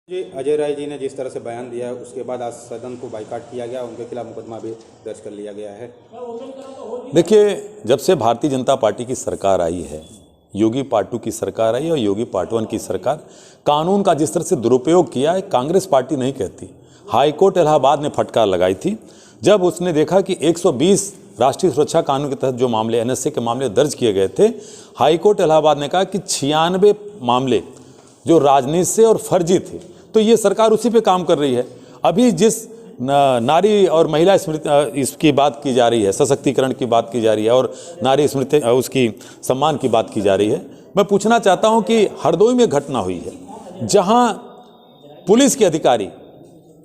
जी, अजय राय जी ने जिस तरह से बयान दिया है उसके बाद आज सदन को बाइकाट किया गया, उनके खिलाफ मुकदमा भी दर्ज कर लिया गया है। देखिए, जब से भारतीय जनता पार्टी की सरकार आई है, योगी पाटू की सरकार आई और योगी पाटवन की सरकार, कानून का जिस तरह से दुरुपयोग किया है, कांग्रेस पार्टी नहीं कहती। हाईकोर्ट इलाहाबाद ने फटकार लगाई थी जब उसने देखा कि 120 राष्ट्रीय सुरक्षा कानून के तहत जो मामले एनएसए के मामले दर्ज किए गए थे, हाईकोर्ट इलाहाबाद ने कहा कि 96 मामले जो राजनीति से और फर्जी थे, तो ये सरकार उसी पे काम कर रही है। अभी जिस नारी और महिला स्मृति इसकी बात की जा रही है, सशक्तिकरण की बात की जा रही है और नारी स्मृति उसकी सम्मान की बात की जा रही है, मैं पूछना चाहता हूं कि हरदोई में घटना हुई है जहां पुलिस के अधिकारी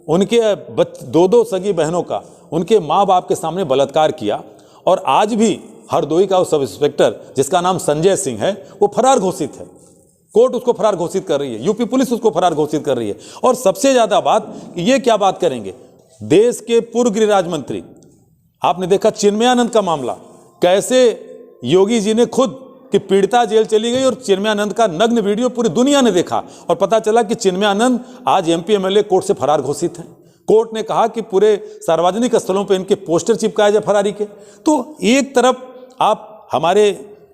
उनके दो सगी बहनों का उनके माँ बाप के सामने बलात्कार किया, और आज भी हरदोई का वो सब इंस्पेक्टर जिसका नाम संजय सिंह है वो फरार घोषित है। कोर्ट उसको फरार घोषित कर रही है, यूपी पुलिस उसको फरार घोषित कर रही है। और सबसे ज्यादा बात, ये क्या बात करेंगे, देश के पूर्व गृह राज्य मंत्री, आपने देखा चिन्मयानंद का मामला, कैसे योगी जी ने खुद कि पीड़िता जेल चली गई और चिन्मयानंद का नग्न वीडियो पूरी दुनिया ने देखा और पता चला कि चिन्मयानंद आज एमपी एमएलए कोर्ट से फरार घोषित हैं। कोर्ट ने कहा कि पूरे सार्वजनिक स्थलों पर इनके पोस्टर चिपकाए जाए फरारी के। तो एक तरफ आप हमारे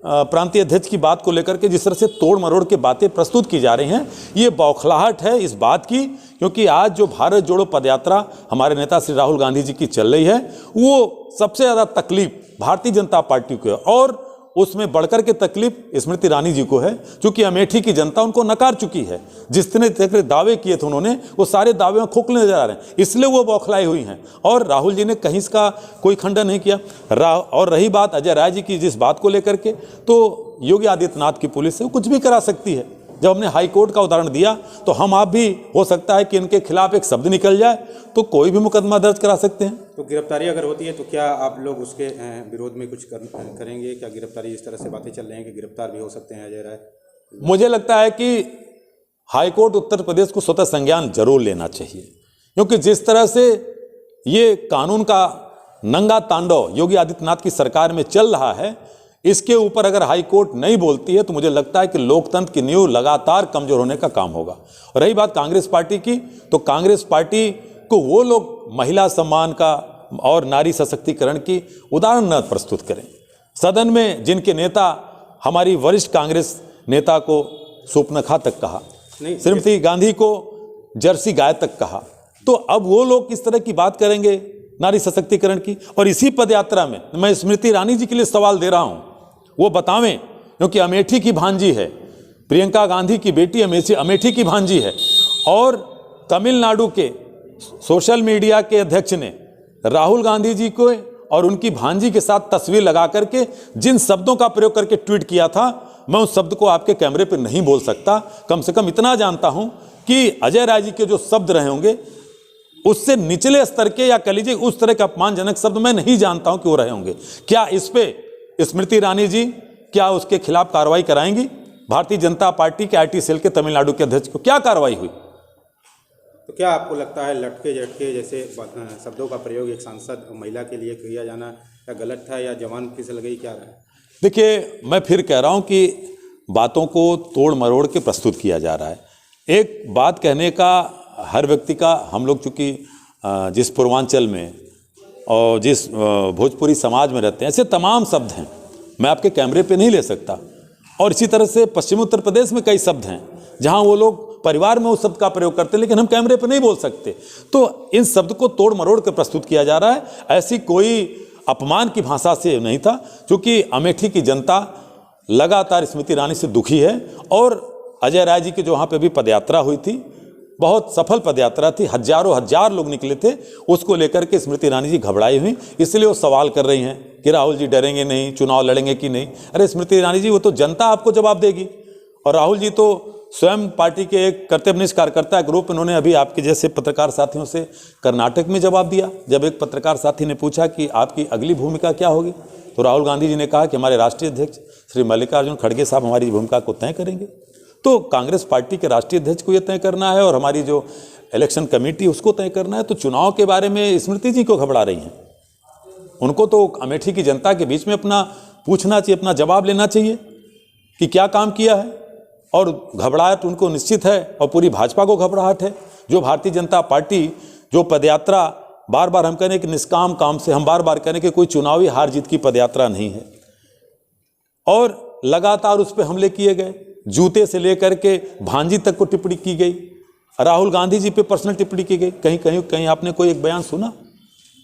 प्रांतीय अध्यक्ष की बात को लेकर के जिस तरह से तोड़ मरोड़ के बातें प्रस्तुत की जा रही हैं, ये बौखलाहट है इस बात की, क्योंकि आज जो भारत जोड़ो पदयात्रा हमारे नेता श्री राहुल गांधी जी की चल रही है, वो सबसे ज़्यादा तकलीफ भारतीय जनता पार्टी को है और उसमें बढ़कर के तकलीफ स्मृति ईरानी जी को है, क्योंकि अमेठी की जनता उनको नकार चुकी है। जितने दावे किए थे उन्होंने, वो सारे दावे में खोखले नजर आ रहे हैं, इसलिए वो बौखलाई हुई हैं। और राहुल जी ने कहीं इसका कोई खंडन नहीं किया। और रही बात अजय राय जी की जिस बात को लेकर के, तो योगी आदित्यनाथ की पुलिस है वो कुछ भी करा सकती है। जब हमने हाई कोर्ट का उदाहरण दिया तो हम आप भी, हो सकता है कि इनके खिलाफ एक शब्द निकल जाए तो कोई भी मुकदमा दर्ज करा सकते हैं। तो गिरफ्तारी अगर होती है तो क्या आप लोग उसके विरोध में कुछ करेंगे? क्या गिरफ्तारी इस तरह से बातें चल रही हैं कि गिरफ्तार भी हो सकते हैं अजय राय? मुझे लगता है कि हाईकोर्ट उत्तर प्रदेश को स्वतः संज्ञान जरूर लेना चाहिए, क्योंकि जिस तरह से ये कानून का नंगा तांडव योगी आदित्यनाथ की सरकार में चल रहा है, इसके ऊपर अगर हाई कोर्ट नहीं बोलती है तो मुझे लगता है कि लोकतंत्र की नींव लगातार कमजोर होने का काम होगा। और रही बात कांग्रेस पार्टी की, तो कांग्रेस पार्टी को वो लोग महिला सम्मान का और नारी सशक्तिकरण की उदाहरण न प्रस्तुत करें। सदन में जिनके नेता हमारी वरिष्ठ कांग्रेस नेता को सूपनखा तक कहा, श्रीमती गांधी को जर्सी गाय तक कहा, तो अब वो लोग किस तरह की बात करेंगे नारी सशक्तिकरण की? और इसी पदयात्रा में मैं स्मृति ईरानी जी के लिए सवाल दे रहा हूं, वो बतावें, क्योंकि अमेठी की भांजी है, प्रियंका गांधी की बेटी अमेठी की भांजी है, और तमिलनाडु के सोशल मीडिया के अध्यक्ष ने राहुल गांधी जी को और उनकी भांजी के साथ तस्वीर लगा करके जिन शब्दों का प्रयोग करके ट्वीट किया था, मैं उस शब्द को आपके कैमरे पर नहीं बोल सकता। कम से कम इतना जानता हूं कि अजय राय जी के जो शब्द रहे होंगे उससे निचले स्तर के, या कह लीजिए उस तरह के अपमानजनक शब्द मैं नहीं जानता हूं कि वो रहे होंगे। क्या इस पे स्मृति ईरानी जी क्या उसके खिलाफ कार्रवाई कराएंगी? भारतीय जनता पार्टी के आईटी सेल के तमिलनाडु के अध्यक्ष को क्या कार्रवाई हुई? तो क्या आपको लगता है लटके झटके जैसे शब्दों का प्रयोग एक सांसद महिला के लिए किया जाना क्या गलत था, या जवान फिसल गई, क्या रहा? देखिए, मैं फिर कह रहा हूं कि बातों को तोड़ मरोड़ के प्रस्तुत किया जा रहा है। एक बात कहने का हर व्यक्ति का, हम लोग चूँकि जिस पूर्वांचल में और जिस भोजपुरी समाज में रहते हैं, ऐसे तमाम शब्द हैं, मैं आपके कैमरे पे नहीं ले सकता। और इसी तरह से पश्चिमी उत्तर प्रदेश में कई शब्द हैं जहां वो लोग परिवार में उस शब्द का प्रयोग करते हैं, लेकिन हम कैमरे पे नहीं बोल सकते। तो इन शब्द को तोड़ मरोड़ कर प्रस्तुत किया जा रहा है, ऐसी कोई अपमान की भाषा से नहीं था, क्योंकि अमेठी की जनता लगातार स्मृति ईरानी से दुखी है। और अजय राय जी की जो वहाँ पर भी पदयात्रा हुई थी, बहुत सफल पदयात्रा थी, हजारों हजार लोग निकले थे, उसको लेकर के स्मृति ईरानी जी घबराई हुई, इसलिए वो सवाल कर रही हैं कि राहुल जी डरेंगे नहीं, चुनाव लड़ेंगे कि नहीं। अरे स्मृति ईरानी जी, वो तो जनता आपको जवाब देगी। और राहुल जी तो स्वयं पार्टी के एक कर्तव्यनिष्ठ कार्यकर्ता ग्रुप, इन्होंने अभी आपके जैसे पत्रकार साथियों से कर्नाटक में जवाब दिया। जब एक पत्रकार साथी ने पूछा कि आपकी अगली भूमिका क्या होगी, तो राहुल गांधी जी ने कहा कि हमारे राष्ट्रीय अध्यक्ष श्री मल्लिकार्जुन खड़गे साहब हमारी भूमिका को तय करेंगे। तो कांग्रेस पार्टी के राष्ट्रीय अध्यक्ष को यह तय करना है और हमारी जो इलेक्शन कमेटी उसको तय करना है। तो चुनाव के बारे में स्मृति जी को घबरा रही हैं, उनको तो अमेठी की जनता के बीच में अपना पूछना चाहिए, अपना जवाब लेना चाहिए कि क्या काम किया है। और घबराहट उनको निश्चित है और पूरी भाजपा को घबराहट है। जो भारतीय जनता पार्टी जो पदयात्रा बार बार हम करें कि निष्काम काम से, हम बार बार करें कि कोई चुनावी हार जीत की पदयात्रा नहीं है, और लगातार उस पर हमले किए गए, जूते से लेकर के भांजी तक को टिप्पणी की गई, राहुल गांधी जी पे पर्सनल टिप्पणी की गई। कहीं आपने कोई एक बयान सुना?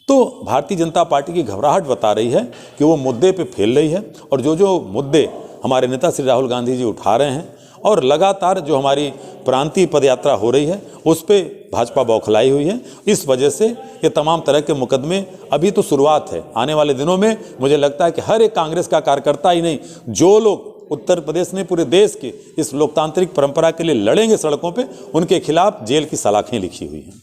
तो भारतीय जनता पार्टी की घबराहट बता रही है कि वो मुद्दे पे फैल रही है, और जो मुद्दे हमारे नेता श्री राहुल गांधी जी उठा रहे हैं और लगातार जो हमारी प्रांतीय पदयात्रा हो रही है उस पे भाजपा बौखलाई हुई है। इस वजह से ये तमाम तरह के मुकदमे अभी तो शुरुआत है। आने वाले दिनों में मुझे लगता है कि हर एक कांग्रेस का कार्यकर्ता ही नहीं, जो लोग उत्तर प्रदेश में पूरे देश की इस लोकतांत्रिक परंपरा के लिए लड़ेंगे सड़कों पे, उनके खिलाफ जेल की सलाखें लिखी हुई हैं।